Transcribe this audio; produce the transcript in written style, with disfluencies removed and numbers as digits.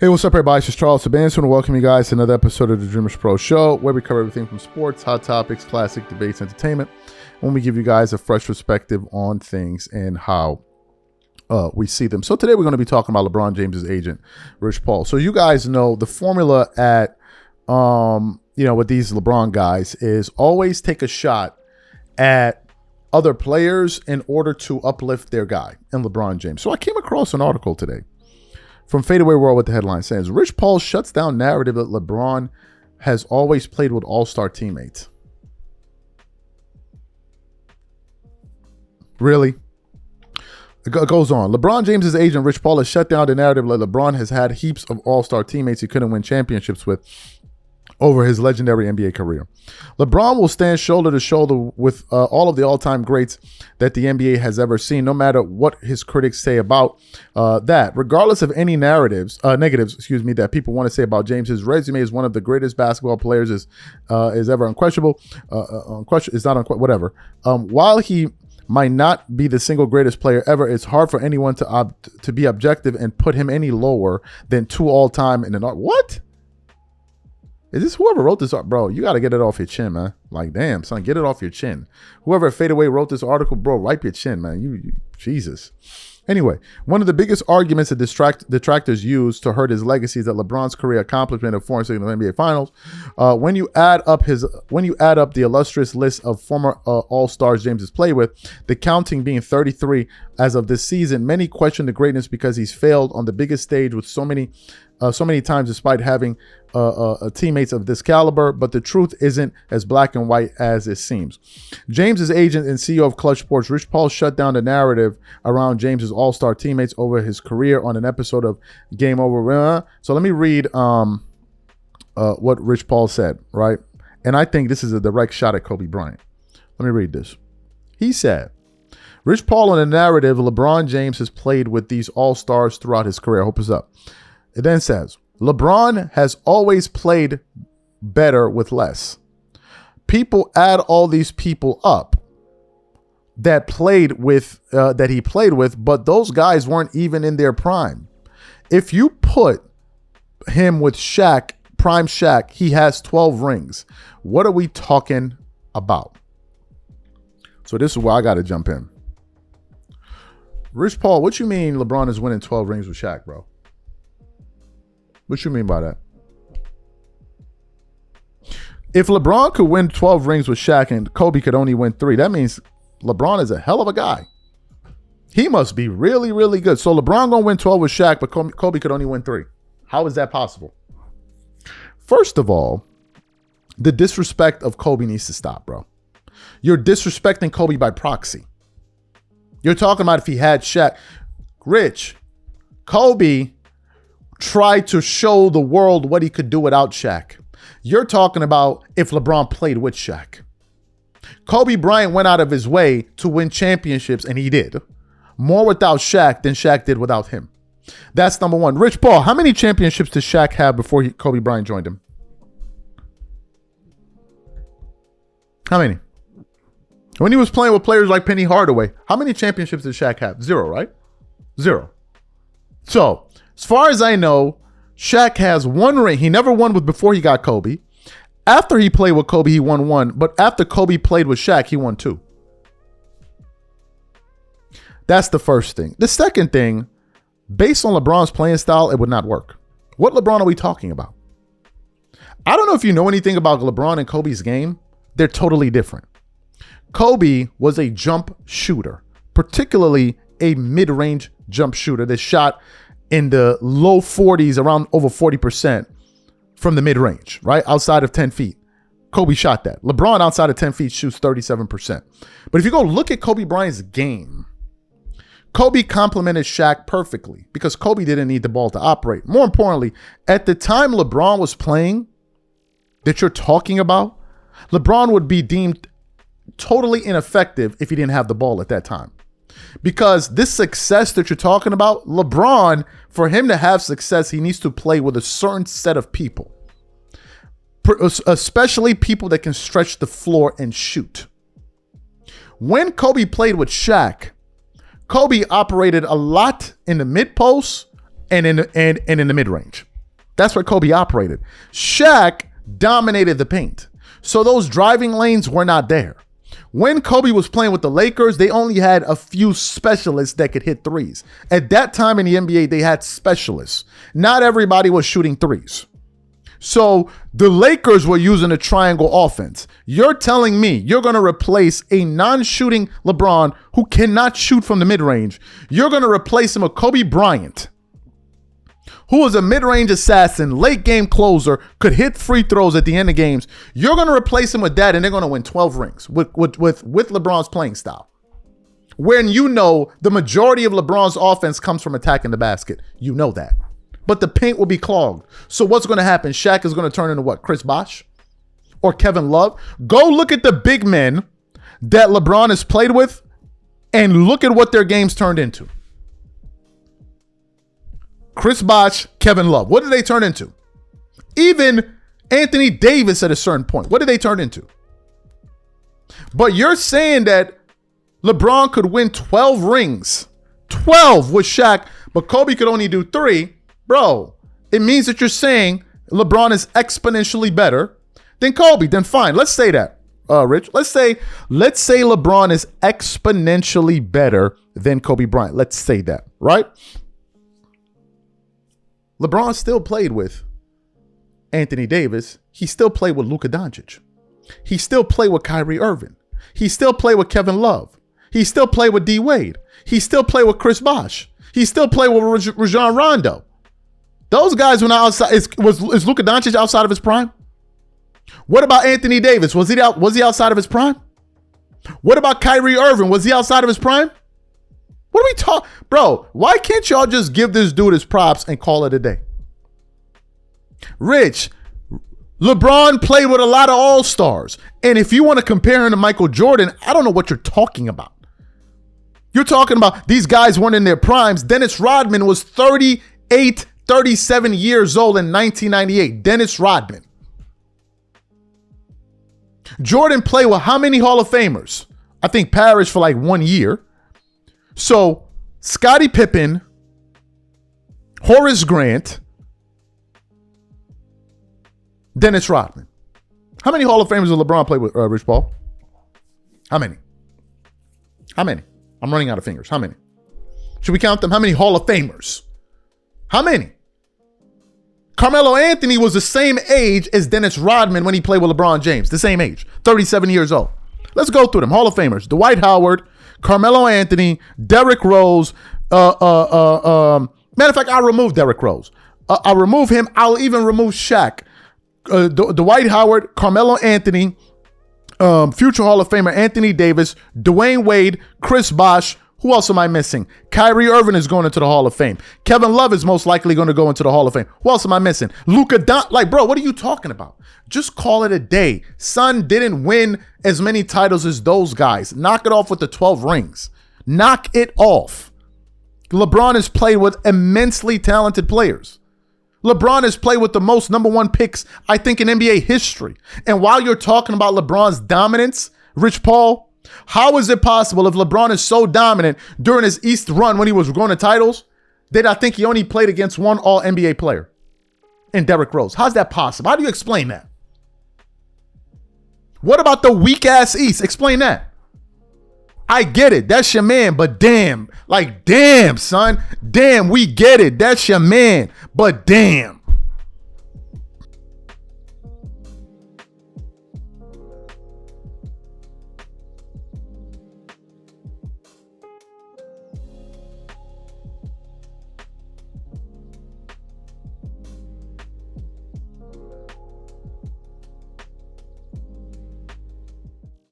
Hey, what's up, everybody? It's Charles Sabanz. I want to welcome you guys to another episode of the DREAMERSPRO show, where we cover everything from sports, hot topics, classic debates, entertainment, when we give you guys a fresh perspective on things and how we see them. So today we're going to be talking about LeBron James's agent, Rich Paul. So you guys know the formula at, with these LeBron guys is always take a shot at other players in order to uplift their guy, and LeBron James. So I came across an article today from Fadeaway World with the headline says, Rich Paul shuts down narrative that LeBron has always played with all-star teammates. Really? It goes on. LeBron James's agent, Rich Paul, has shut down the narrative that LeBron has had heaps of all-star teammates he couldn't win championships with over his legendary NBA career. LeBron will stand shoulder to shoulder with all of the all-time greats that the NBA has ever seen, no matter what his critics say about that. Regardless of any negatives, that people want to say about James, his resume is one of the greatest basketball players is ever unquestionable. Whatever. While he might not be the single greatest player ever, it's hard for anyone to be objective and put him any lower than two all-time in an art. What? Is this whoever wrote this? Bro, you got to get it off your chin, man. Like, damn, son, get it off your chin. Whoever at Fadeaway wrote this article, bro, wipe your chin, man. You Jesus. Anyway, one of the biggest arguments that detractors use to hurt his legacy is that LeBron's career accomplishment of 4 6 in the NBA Finals. When you add up the illustrious list of former All-Stars James has played with, the counting being 33 as of this season, many question the greatness because he's failed on the biggest stage with so many times despite having teammates of this caliber, but the truth isn't as black and white as it seems. James's agent and CEO of Clutch Sports, Rich Paul, shut down the narrative around James's all-star teammates over his career on an episode of Game Over. So let me read what Rich Paul said, right? And I think this is a direct shot at Kobe Bryant. Let me read this. He said, Rich Paul on the narrative, LeBron James has played with these all-stars throughout his career. I hope it's up. It then says, LeBron has always played better with less. People add all these people up that he played with, but those guys weren't even in their prime. If you put him with Shaq, prime Shaq, he has 12 rings. What are we talking about? So this is where I got to jump in. Rich Paul, what you mean LeBron is winning 12 rings with Shaq, bro? What you mean by that? If LeBron could win 12 rings with Shaq and Kobe could only win 3, that means LeBron is a hell of a guy. He must be really, really good. So LeBron gonna win 12 with Shaq, but Kobe could only win 3. How is that possible? First of all, the disrespect of Kobe needs to stop, bro. You're disrespecting Kobe by proxy. You're talking about if he had Shaq. Rich, Kobe tried to show the world what he could do without Shaq. You're talking about if LeBron played with Shaq. Kobe Bryant went out of his way to win championships, and he did. More without Shaq than Shaq did without him. That's number one. Rich Paul, how many championships did Shaq have before Kobe Bryant joined him? How many? When he was playing with players like Penny Hardaway, how many championships did Shaq have? 0, right? 0. So, as far as I know, Shaq has 1 ring. He never won before he got Kobe. After he played with Kobe, he won 1. But after Kobe played with Shaq, he won 2. That's the first thing. The second thing, based on LeBron's playing style, it would not work. What LeBron are we talking about? I don't know if you know anything about LeBron and Kobe's game. They're totally different. Kobe was a jump shooter, particularly a mid-range jump shooter that shot in the low 40s, around over 40% from the mid-range, right? Outside of 10 feet. Kobe shot that. LeBron outside of 10 feet shoots 37%. But if you go look at Kobe Bryant's game, Kobe complemented Shaq perfectly because Kobe didn't need the ball to operate. More importantly, at the time LeBron was playing that you're talking about, LeBron would be deemed totally ineffective if he didn't have the ball at that time. Because this success that you're talking about, LeBron, for him to have success, he needs to play with a certain set of people, especially people that can stretch the floor and shoot. When Kobe played with Shaq, Kobe operated a lot in the mid post and in the mid range. That's where Kobe operated. Shaq dominated the paint. So those driving lanes were not there. When Kobe was playing with the Lakers, they only had a few specialists that could hit threes. At that time in the NBA, they had specialists. Not everybody was shooting threes. So the Lakers were using a triangle offense. You're telling me you're going to replace a non-shooting LeBron who cannot shoot from the mid-range. You're going to replace him with Kobe Bryant, who was a mid-range assassin, late game closer, could hit free throws at the end of games. You're going to replace him with that, and they're going to win 12 rings with LeBron's playing style. When you know the majority of LeBron's offense comes from attacking the basket. You know that. But the paint will be clogged. So what's going to happen? Shaq is going to turn into what? Chris Bosh? Or Kevin Love? Go look at the big men that LeBron has played with and look at what their games turned into. Chris Bosh, Kevin Love. What did they turn into? Even Anthony Davis at a certain point. What did they turn into? But you're saying that LeBron could win 12 rings. 12 with Shaq, but Kobe could only do 3. Bro, it means that you're saying LeBron is exponentially better than Kobe. Then fine, let's say that, Rich. Let's say LeBron is exponentially better than Kobe Bryant. Let's say that, right? LeBron still played with Anthony Davis. He still played with Luka Doncic. He still played with Kyrie Irving. He still played with Kevin Love. He still played with D Wade. He still played with Chris Bosh. He still played with Rajon Rondo. Those guys were not outside. Was Luka Doncic outside of his prime? What about Anthony Davis? Was he outside of his prime? What about Kyrie Irving? Was he outside of his prime? What are we talking? Bro, why can't y'all just give this dude his props and call it a day? Rich, LeBron played with a lot of all-stars. And if you want to compare him to Michael Jordan, I don't know what you're talking about. You're talking about these guys weren't in their primes. Dennis Rodman was 38, 37 years old in 1998. Dennis Rodman. Jordan played with how many Hall of Famers? I think Parrish for like 1 year. So Scottie Pippen, Horace Grant, Dennis Rodman. How many Hall of Famers did LeBron play with, Rich Paul? How many? I'm running out of fingers. How many? Should we count them? How many Hall of Famers? How many? Carmelo Anthony was the same age as Dennis Rodman when he played with LeBron James. The same age, 37 years old. Let's go through them. Hall of Famers: Dwight Howard, Carmelo Anthony, Derrick Rose. Matter of fact, I'll remove Derrick Rose. I'll remove him. I'll even remove Shaq. Dwight Howard, Carmelo Anthony, future Hall of Famer Anthony Davis, Dwayne Wade, Chris Bosh. Who else am I missing? Kyrie Irving is going into the Hall of Fame. Kevin Love is most likely going to go into the Hall of Fame. Who else am I missing? Luka Doncic. Like, bro, what are you talking about? Just call it a day. Son didn't win as many titles as those guys. Knock it off with the 12 rings. Knock it off. LeBron has played with immensely talented players. LeBron has played with the most number 1 picks, I think, in NBA history. And while you're talking about LeBron's dominance, Rich Paul, how is it possible if LeBron is so dominant during his East run when he was going to titles that I think he only played against one All-NBA player in Derrick Rose? How's that possible? How do you explain that? What about the weak-ass East? Explain that. I get it. That's your man, but damn. Like, damn, son. Damn, we get it. That's your man, but damn.